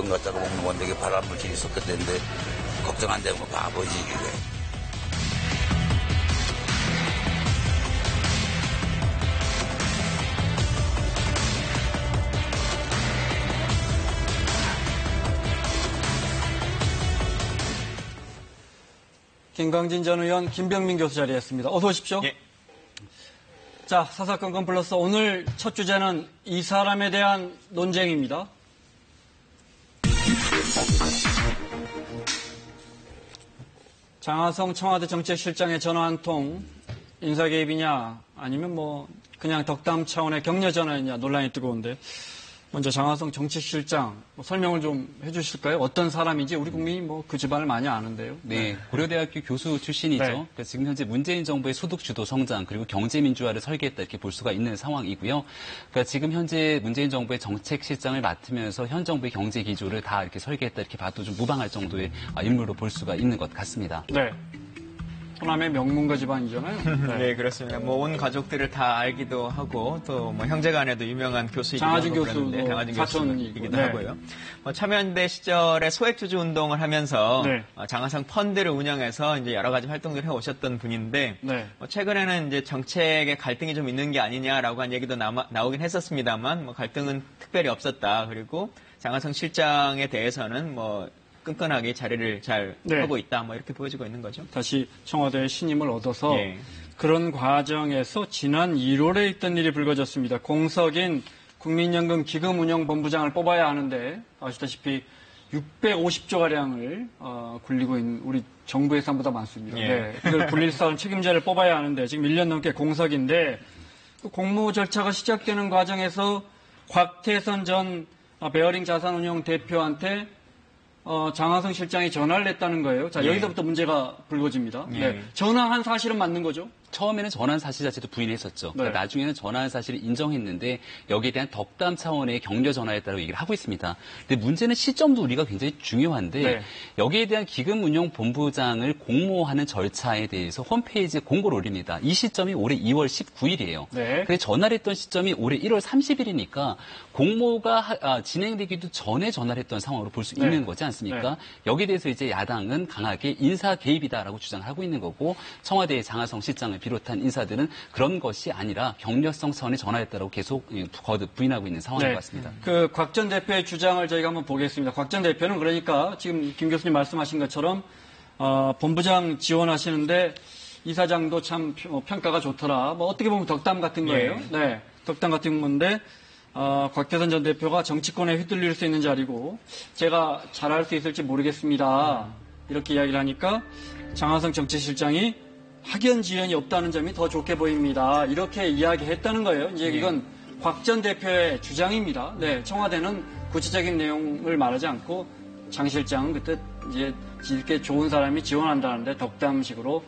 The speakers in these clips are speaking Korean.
이런 거 갖다가 먹는 건데 이게 발암물질이 있었겠는데 걱정 안 되고 바보지 이게. 김광진 전 의원, 김병민 교수 자리했습니다. 어서 오십시오. 예. 자, 사사건건 플러스 오늘 첫 주제는 이 사람에 대한 논쟁입니다. 장하성 청와대 정책실장의 전화 한 통 인사 개입이냐 아니면 뭐 그냥 덕담 차원의 격려 전화이냐 논란이 뜨거운데 먼저 장하성 정책실장 설명을 좀 해주실까요? 어떤 사람인지 우리 국민이 뭐 그 집안을 많이 아는데요. 네, 고려대학교 교수 출신이죠. 네. 그러니까 지금 현재 문재인 정부의 소득주도 성장 그리고 경제민주화를 설계했다 이렇게 볼 수가 있는 상황이고요. 그러니까 지금 현재 문재인 정부의 정책실장을 맡으면서 현 정부의 경제 기조를 다 이렇게 설계했다 이렇게 봐도 좀 무방할 정도의 인물로 볼 수가 있는 것 같습니다. 네. 호남의 명문가 집안이잖아요. 네, 그렇습니다. 뭐 온 가족들을 다 알기도 하고 또 뭐 형제간에도 유명한 교수이기도 하고 장하준 교수도 장하준 교수이기도 네. 하고요. 참여연대 시절에 소액주주 운동을 하면서 네. 장하성 펀드를 운영해서 이제 여러 가지 활동들을 해오셨던 분인데 네. 최근에는 이제 정책에 갈등이 좀 있는 게 아니냐라고 한 얘기도 나오긴 했었습니다만 뭐 갈등은 특별히 없었다. 그리고 장하성 실장에 대해서는 뭐 끈끈하게 자리를 잘 네. 하고 있다. 뭐 이렇게 보여지고 있는 거죠. 다시 청와대의 신임을 얻어서 예. 그런 과정에서 지난 1월에 있던 일이 불거졌습니다. 공석인 국민연금 기금운용본부장을 뽑아야 하는데 아시다시피 650조가량을 굴리고 있는 우리 정부 예산보다 많습니다. 예. 네, 이걸 굴릴 사람 책임자를 뽑아야 하는데 지금 1년 넘게 공석인데 그 공모 절차가 시작되는 과정에서 곽태선 전 베어링 자산운용 대표한테 장하성 실장이 전화를 했다는 거예요. 자, 여기서부터 문제가 불거집니다. 네. 전화한 사실은 맞는 거죠? 처음에는 전환 사실 자체도 부인했었죠. 그러니까 나중에는 전환 사실을 인정했는데 여기에 대한 덕담 차원의 격려 전화였다고 얘기를 하고 있습니다. 근데 문제는 시점도 우리가 굉장히 중요한데 여기에 대한 기금운용본부장을 공모하는 절차에 대해서 홈페이지에 공고를 올립니다. 이 시점이 올해 2월 19일이에요. 그래서 전화를 했던 시점이 올해 1월 30일이니까 공모가 진행되기도 전에 전화를 했던 상황으로 볼 수 있는 거지 않습니까? 여기에 대해서 이제 야당은 강하게 인사 개입이다라고 주장을 하고 있는 거고 청와대의 장하성 실장을 비롯한 인사들은 그런 것이 아니라 격려성 차원의 전화였다라고 계속 거듭 부인하고 있는 상황인 것 같습니다. 그 곽 전 대표의 주장을 저희가 한번 보겠습니다. 곽 전 대표는 그러니까 지금 김 교수님 말씀하신 것처럼 본부장 지원하시는데 이사장도 참 평가가 좋더라. 뭐 어떻게 보면 덕담 같은 거예요. 네, 덕담 같은 건데 곽태선 전 대표가 정치권에 휘둘릴 수 있는 자리고 제가 잘할 수 있을지 모르겠습니다. 이렇게 이야기를 하니까 장하성 정책실장이 학연 지연이 없다는 점이 더 좋게 보입니다. 이렇게 이야기했다는 거예요. 이제 이건 곽 전 대표의 주장입니다. 네, 청와대는 구체적인 내용을 말하지 않고 장 실장은 그때 이제 이렇게 좋은 사람이 지원한다는데 덕담식으로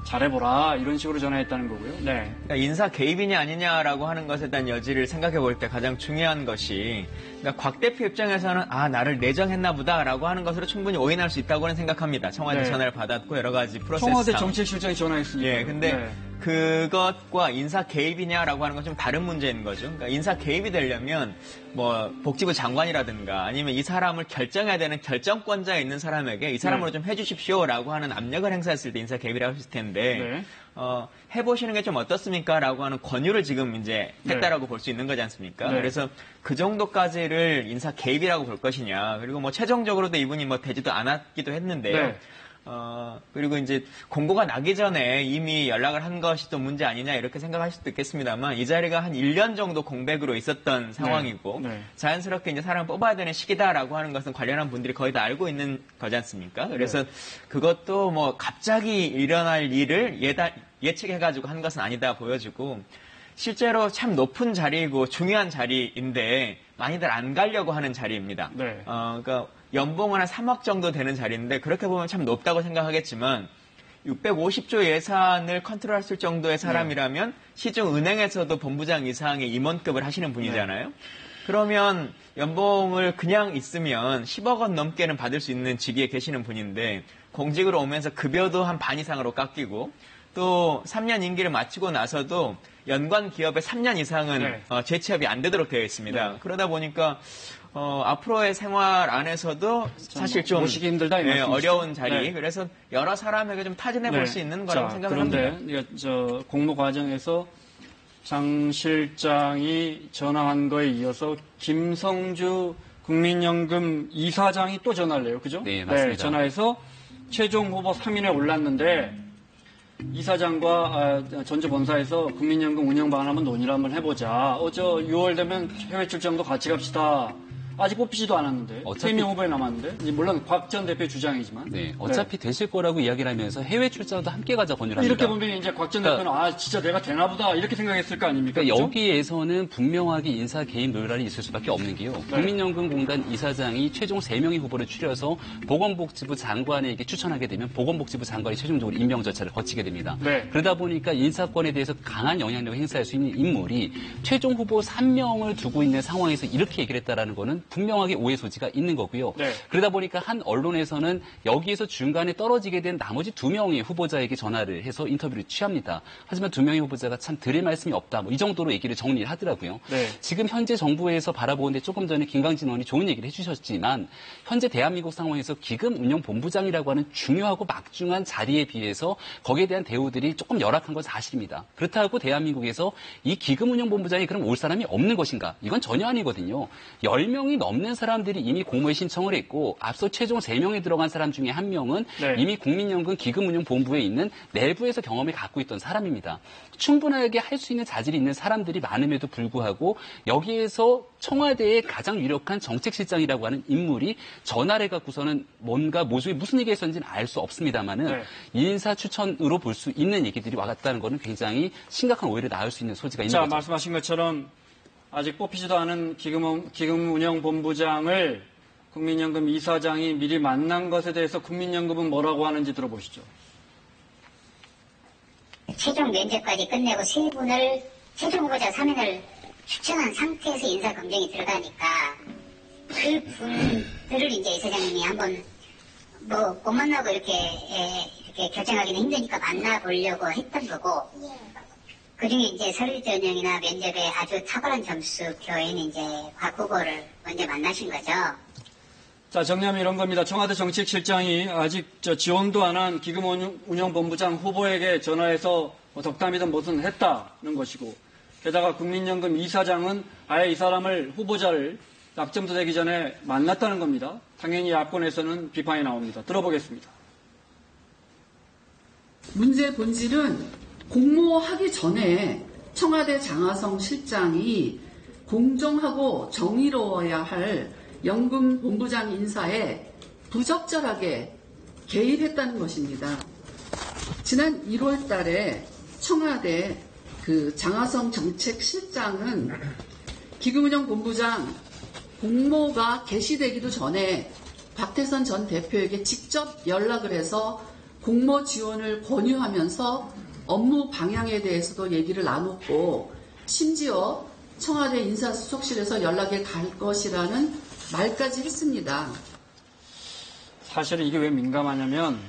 잘해보라 이런 식으로 전화했다는 거고요. 네. 그러니까 인사 개입이냐 아니냐라고 하는 것에 대한 여지를 생각해 볼 때 가장 중요한 것이 그러니까 곽 대표 입장에서는 나를 내정했나 보다라고 하는 것으로 충분히 오인할 수 있다고는 생각합니다. 청와대 전화를 받았고 여러 가지 프로세스 청와대 정책실장이 전화했으니까. 예, 근데 그것과 인사 개입이냐라고 하는 건 좀 다른 문제인 거죠. 그러니까 인사 개입이 되려면 뭐 복지부 장관이라든가 아니면 이 사람을 결정해야 되는 결정권자에 있는 사람에게 이 사람으로 좀 해주십시오라고 하는 압력을 행사했을 때 인사 개입이라고 했을 텐데 해보시는 게 좀 어떻습니까? 라고 하는 권유를 지금 이제 했다라고 볼 수 있는 거지 않습니까? 그래서 그 정도까지를 인사 개입이라고 볼 것이냐. 그리고 뭐 최종적으로도 이분이 뭐 되지도 않았기도 했는데요. 그리고 이제 공고가 나기 전에 이미 연락을 한 것이 또 문제 아니냐 이렇게 생각할 수도 있겠습니다만 이 자리가 한 1년 정도 공백으로 있었던 상황이고 자연스럽게 이제 사람을 뽑아야 되는 시기다라고 하는 것은 관련한 분들이 거의 다 알고 있는 거지 않습니까? 그래서 그것도 뭐 갑자기 일어날 일을 예측해가지고 한 것은 아니다 보여지고 실제로 참 높은 자리이고 중요한 자리인데 많이들 안 가려고 하는 자리입니다. 그러니까 연봉은 한 3억 정도 되는 자리인데 그렇게 보면 참 높다고 생각하겠지만 650조 예산을 컨트롤할 수 있을 정도의 사람이라면 시중은행에서도 본부장 이상의 임원급을 하시는 분이잖아요. 그러면 연봉을 그냥 있으면 10억 원 넘게는 받을 수 있는 직위에 계시는 분인데 공직으로 오면서 급여도 한 반 이상으로 깎이고 또 3년 임기를 마치고 나서도 연관 기업에 3년 이상은 네. 재취업이 안 되도록 되어 있습니다. 네. 그러다 보니까 앞으로의 생활 안에서 사실 좀 모시기 힘들다 이 말씀이시죠? 어려운 자리. 네. 그래서 여러 사람에게 좀 타진해 볼 수 있는 거라고 생각을 그런데 합니다. 저 공모 과정에서 장 실장이 전화한 거에 이어서 김성주 국민연금 이사장이 또 전화를 해요. 그죠? 네, 맞습니다. 전화해서 최종 후보 3인에 올랐는데 이사장과 전주 본사에서 국민연금 운영 방안 한번 논의를 한번 해보자. 저 6월 되면 해외 출장도 같이 갑시다. 아직 뽑히지도 않았는데. 어차피- 3명 후보에 남았는데. 이제 물론 곽 전 대표의 주장이지만. 네, 어차피 되실 거라고 이야기를 하면서 해외 출장도 함께 가자 권유를 합니다. 이렇게 보면 이제 곽 전 그러니까- 대표는 진짜 내가 되나 보다 이렇게 생각했을 거 아닙니까? 그러니까 그죠? 여기에서는 분명하게 인사 개입 논란이 있을 수밖에 없는 게요. 네. 국민연금공단 이사장이 최종 3명의 후보를 추려서 보건복지부 장관에게 추천하게 되면 보건복지부 장관이 최종적으로 임명 절차를 거치게 됩니다. 네. 그러다 보니까 인사권에 대해서 강한 영향력을 행사할 수 있는 인물이 최종 후보 3명을 두고 있는 상황에서 이렇게 얘기를 했다라는 거는 분명하게 오해 소지가 있는 거고요. 네. 그러다 보니까 한 언론에서는 여기에서 중간에 떨어지게 된 나머지 2명의 후보자에게 전화를 해서 인터뷰를 취합니다. 하지만 2명의 후보자가 참 드릴 말씀이 없다. 이 정도로 얘기를 정리를 하더라고요. 네. 지금 현재 정부에서 바라보는데 조금 전에 김강진 의원이 좋은 얘기를 해주셨지만 현재 대한민국 상황에서 기금운용본부장이라고 하는 중요하고 막중한 자리에 비해서 거기에 대한 대우들이 조금 열악한 건 사실입니다. 그렇다고 대한민국에서 이 기금운용본부장이 그럼 올 사람이 없는 것인가? 이건 전혀 아니거든요. 10명이 넘는 사람들이 이미 공모에 신청을 했고 앞서 최종 3명이 들어간 사람 중에 1명은 네. 이미 국민연금 기금운용본부에 있는 내부에서 경험을 갖고 있던 사람입니다. 충분하게 할 수 있는 자질이 있는 사람들이 많음에도 불구하고 여기에서 청와대의 가장 유력한 정책실장이라고 하는 인물이 전화를 해갖고서는 뭔가 모조리 무슨 얘기가 있었는지는 알 수 없습니다만은 네. 인사 추천으로 볼 수 있는 얘기들이 와갔다는 것은 굉장히 심각한 오해를 낳을 수 있는 소지가 있는 자, 거죠. 말씀하신 것처럼 아직 뽑히지도 않은 기금운용본부장을 국민연금 이사장이 미리 만난 것에 대해서 국민연금은 뭐라고 하는지 들어보시죠. 최종 면접까지 끝내고 세 분을 최종 후보자 3인을 추천한 상태에서 인사 검증이 들어가니까 그 분들을 이제 이사장님이 한번 못 만나고 이렇게 결정하기는 힘드니까 만나보려고 했던 거고 그중에 이제 서류 전형이나 면접에 아주 탁월한 점수표인 이제 곽 후보를 먼저 만나신 거죠. 자, 정리하면 이런 겁니다. 청와대 정책실장이 아직 지원도 안 한 기금운용본부장 후보에게 전화해서 덕담이든 무슨 했다는 것이고, 게다가 국민연금 이사장은 아예 이 사람을 후보자를 낙점도 되기 전에 만났다는 겁니다. 당연히 야권에서는 비판이 나옵니다. 들어보겠습니다. 문제의 본질은 공모하기 전에 청와대 장하성 실장이 공정하고 정의로워야 할 연금 본부장 인사에 부적절하게 개입했다는 것입니다. 지난 1월 달에 청와대 장하성 정책실장은 기금운용 본부장 공모가 개시되기도 전에 박태선 전 대표에게 직접 연락을 해서 공모 지원을 권유하면서 업무 방향에 대해서도 얘기를 나눴고 심지어 청와대 인사수석실에서 연락이 갈 것이라는 말까지 했습니다. 사실 이게 왜 민감하냐면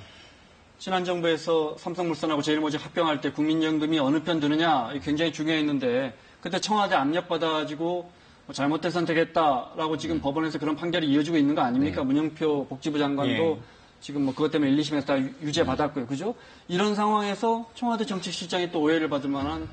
지난 정부에서 삼성물산하고 제일모직 합병할 때 국민연금이 어느 편 드느냐 굉장히 중요했는데 그때 청와대 압력받아가지고 잘못된 선택했다라고 지금 법원에서 그런 판결이 이어지고 있는 거 아닙니까? 네. 문영표 복지부 장관도 예. 지금 그것 때문에 1, 2심에서 다 유죄 받았고요. 그죠? 이런 상황에서 청와대 정책실장이 또 오해를 받을 만한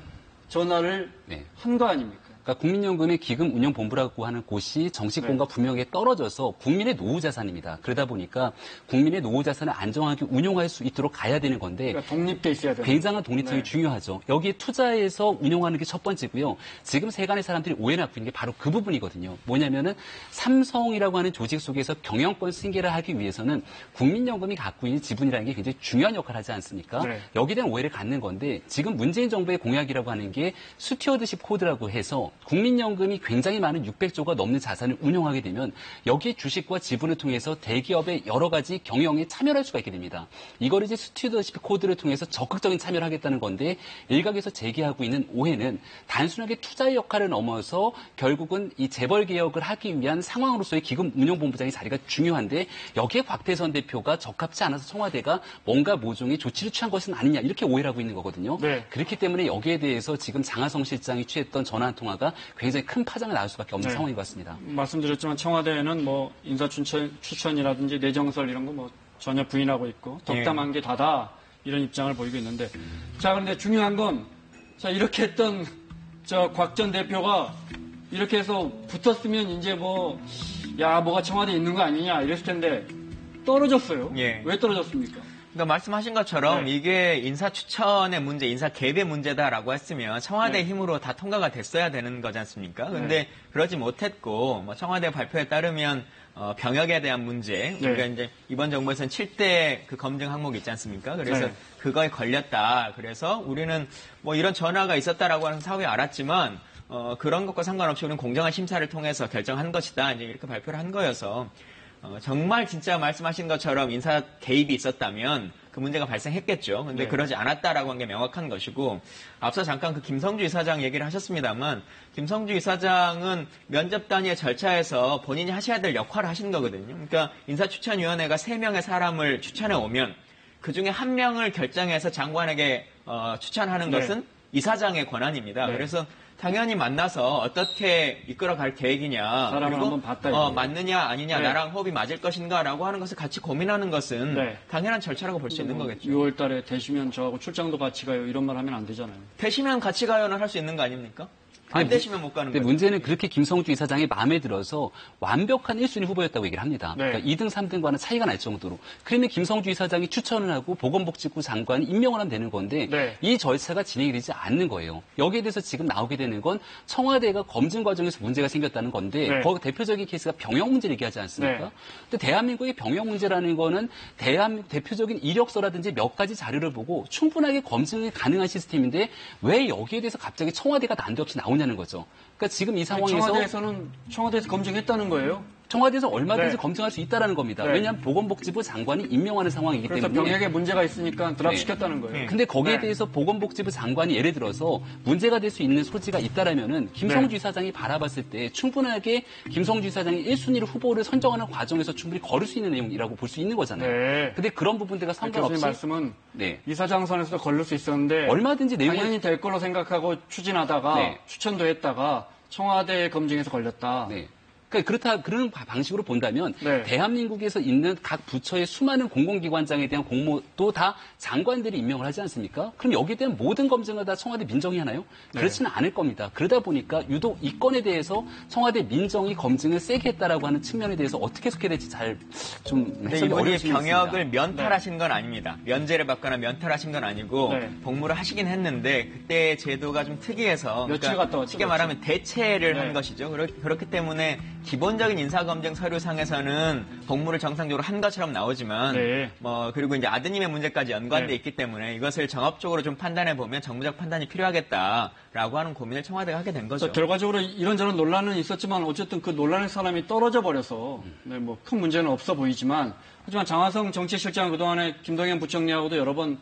전화를 네. 한 거 아닙니까? 그러니까 국민연금의 기금운용본부라고 하는 곳이 정치권과 네. 분명하게 떨어져서 국민의 노후 자산입니다. 그러다 보니까 국민의 노후 자산을 안정하게 운용할 수 있도록 가야 되는 건데 그러니까 독립돼 있어야 되는 굉장한 독립성이 네. 중요하죠. 여기에 투자해서 운용하는 게 첫 번째고요. 지금 세간의 사람들이 오해 낳고 있는 게 바로 그 부분이거든요. 뭐냐면은 삼성이라고 하는 조직 속에서 경영권 승계를 하기 위해서는 국민연금이 갖고 있는 지분이라는 게 굉장히 중요한 역할을 하지 않습니까? 네. 여기에 대한 오해를 갖는 건데 지금 문재인 정부의 공약이라고 하는 게 스튜어드십 코드라고 해서 국민연금이 굉장히 많은 600조가 넘는 자산을 운용하게 되면 여기에 주식과 지분을 통해서 대기업의 여러 가지 경영에 참여할 수가 있게 됩니다. 이걸 이제 스튜어드십 코드를 통해서 적극적인 참여를 하겠다는 건데 일각에서 제기하고 있는 오해는 단순하게 투자의 역할을 넘어서 결국은 이 재벌 개혁을 하기 위한 상황으로서의 기금 운용본부장의 자리가 중요한데 여기에 곽태선 대표가 적합치 않아서 청와대가 뭔가 모종의 조치를 취한 것은 아니냐 이렇게 오해를 하고 있는 거거든요. 네. 그렇기 때문에 여기에 대해서 지금 장하성 실장이 취했던 전화 한 통화가 굉장히 큰 파장을 낳을 수밖에 없는 상황인 것 같습니다. 말씀드렸지만 청와대는 뭐 인사 추천이라든지 내정설 이런 거 뭐 전혀 부인하고 있고 덕담한 게 다다 이런 입장을 보이고 있는데 자 그런데 중요한 건 자 이렇게 했던 저 곽 전 대표가 이렇게 해서 붙었으면 이제 뭐 야 뭐가 청와대에 있는 거 아니냐 이랬을 텐데 떨어졌어요. 예. 왜 떨어졌습니까? 그러니까 말씀하신 것처럼 네. 이게 인사 추천의 문제, 인사 개입의 문제다라고 했으면 청와대 힘으로 다 통과가 됐어야 되는 거지 않습니까? 근데 그러지 못했고 뭐 청와대 발표에 따르면 병역에 대한 문제, 그러니까 이제 이번 정부에서는 7대 그 검증 항목이 있지 않습니까? 그래서 그거에 걸렸다. 그래서 우리는 뭐 이런 전화가 있었다라고 하는 사후에 알았지만 그런 것과 상관없이 우리는 공정한 심사를 통해서 결정한 것이다. 이제 이렇게 발표를 한 거여서 정말 진짜 말씀하신 것처럼 인사 개입이 있었다면 그 문제가 발생했겠죠. 근데 그러지 않았다라고 한 게 명확한 것이고 앞서 잠깐 그 김성주 이사장 얘기를 하셨습니다만 김성주 이사장은 면접 단위의 절차에서 본인이 하셔야 될 역할을 하시는 거거든요. 그러니까 인사추천위원회가 3명의 사람을 추천해 오면 그중에 1명을 결정해서 장관에게 추천하는 것은 이사장의 권한입니다. 그래서 당연히 만나서 어떻게 이끌어갈 계획이냐, 사람을 그리고 한번 봤다, 맞느냐 아니냐, 나랑 호흡이 맞을 것인가라고 하는 것을 같이 고민하는 것은 당연한 절차라고 볼 수 있는 거겠죠. 6월 달에 되시면 저하고 출장도 같이 가요. 이런 말 하면 안 되잖아요. 되시면 같이 가요는 할 수 있는 거 아닙니까? 안 아니, 되시면 못 가는 근데 거죠. 문제는 그렇게 김성주 이사장이 마음에 들어서 완벽한 1순위 후보였다고 얘기를 합니다. 네. 그러니까 2등, 3등과는 차이가 날 정도로. 그러면 김성주 이사장이 추천을 하고 보건복지부 장관이 임명을 하면 되는 건데 이 절차가 진행이 되지 않는 거예요. 여기에 대해서 지금 나오게 되는 건 청와대가 검증 과정에서 문제가 생겼다는 건데 거기 대표적인 케이스가 병역 문제를 얘기하지 않습니까? 근데 대한민국의 병역 문제라는 거는 대표적인 이력서라든지 몇 가지 자료를 보고 충분하게 검증이 가능한 시스템인데 왜 여기에 대해서 갑자기 청와대가 난데없이 나오냐는 거죠. 그러니까 지금 이 상황에서 청와대에서 검증했다는 거예요. 청와대에서 얼마든지 검증할 수 있다는 겁니다. 왜냐하면 보건복지부 장관이 임명하는 상황이기 그래서 때문에. 병역에 문제가 있으니까 드랍시켰다는 거예요. 근데 거기에 대해서 보건복지부 장관이 예를 들어서 문제가 될 수 있는 소지가 있다라면은 김성주 이사장이 바라봤을 때 충분하게 김성주 이사장이 1순위로 후보를 선정하는 과정에서 충분히 거를 수 있는 내용이라고 볼 수 있는 거잖아요. 근데 그런 부분들과 상관없이 교수님 말씀은 이사장 선에서도 걸릴 수 있었는데 얼마든지 내용을 당연히 될 거로 생각하고 추진하다가 추천도 했다가 청와대 검증에서 걸렸다. 그러니까 그런 방식으로 본다면 대한민국에서 있는 각 부처의 수많은 공공기관장에 대한 공모도 다 장관들이 임명을 하지 않습니까? 그럼 여기에 대한 모든 검증을 다 청와대 민정이 하나요? 그렇지는 않을 겁니다. 그러다 보니까 유독 이 건에 대해서 청와대 민정이 검증을 세게 했다라고 하는 측면에 대해서 어떻게 해석해야 될지 잘 좀 해석이 어려울 수 있습니다. 병역을 면탈하신 건 아닙니다. 면제를 받거나 면탈하신 건 아니고 복무를 하시긴 했는데 그때 제도가 좀 특이해서 며칠 갔다 왔죠. 쉽게 말하면 대체를 한 것이죠. 그렇기 때문에 기본적인 인사검증 서류상에서는 복무를 정상적으로 한 것처럼 나오지만 그리고 이제 아드님의 문제까지 연관돼 있기 때문에 이것을 정업적으로 좀 판단해 보면 정무적 판단이 필요하겠다라고 하는 고민을 청와대가 하게 된 거죠. 결과적으로 이런저런 논란은 있었지만 어쨌든 그 논란의 사람이 떨어져 버려서 뭐 큰 문제는 없어 보이지만 하지만 장하성 정치실장 그동안에 김동연 부총리하고도 여러 번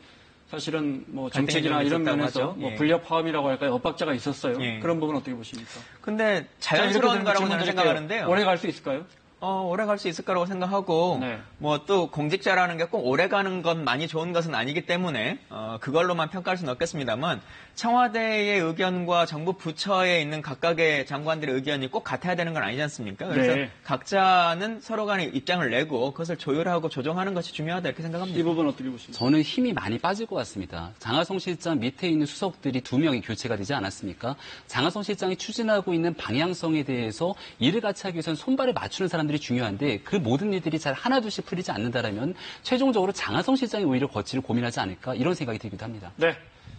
사실은 뭐 정책이나 이런 면에서 뭐 불협화음이라고 할까요? 엇박자가 있었어요. 그런 부분 어떻게 보십니까? 근데 자연스러운 거라고 저는 생각하는데요. 오래 갈 수 있을까요? 오래 갈 수 있을 거라고 생각하고 뭐 또 공직자라는 게 꼭 오래 가는 건 많이 좋은 것은 아니기 때문에 그걸로만 평가할 수는 없겠습니다만 청와대의 의견과 정부 부처에 있는 각각의 장관들의 의견이 꼭 같아야 되는 건 아니지 않습니까? 그래서 각자는 서로 간에 입장을 내고 그것을 조율하고 조정하는 것이 중요하다 이렇게 생각합니다. 이 부분 어떻게 보십니까? 저는 힘이 많이 빠질 것 같습니다. 장하성 실장 밑에 있는 수석들이 2명이 교체가 되지 않았습니까? 장하성 실장이 추진하고 있는 방향성에 대해서 일을 같이 하기 위해서는 손발을 맞추는 사람들이 중요한데 그 모든 일들이 잘 하나둘씩 풀리지 않는다라면 최종적으로 장하성 실장이 오히려 거취를 고민하지 않을까 이런 생각이 들기도 합니다.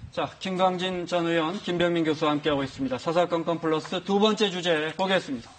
자, 김광진 전 의원, 김병민 교수와 함께하고 있습니다. 사사건건 플러스 두 번째 주제 보겠습니다.